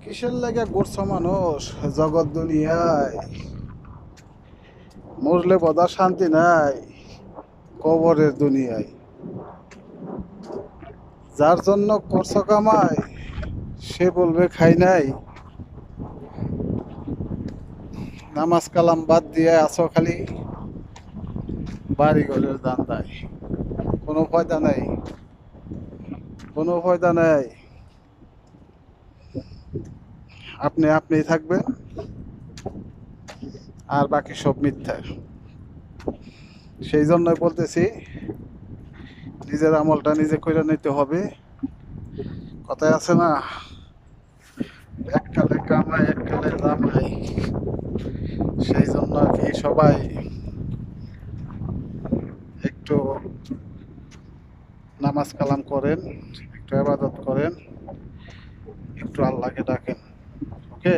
কিসের লাগে ঘুরছো মানুষ জগৎ দুনিয়ায়? মরলে বোধা শান্তি নাই কবরের দুনিয়ায়। যার জন্য করছো কামাই সে বলবে খাই নাই। নামাজ কালাম বাদ দিয়ে আছো খালি বাড়ি ঘরের দান্দায়। কোনো ফায়দা নাই, কোনো ফায়দা নাই। আপনি আপনিই থাকবেন আর বাকি সব মিথ্যা। সেই জন্যই বলতেছি নিজের আমলটা নিজে কইরা নিতে হবে। কথায় আছে না, এককালে কামাই এককালে জামাই। সেই জন্য আর কি সবাই একটু নামাজ কালাম করেন, একটু ইবাদত করেন, একটু আল্লাহকে ডাকেন। ওকে।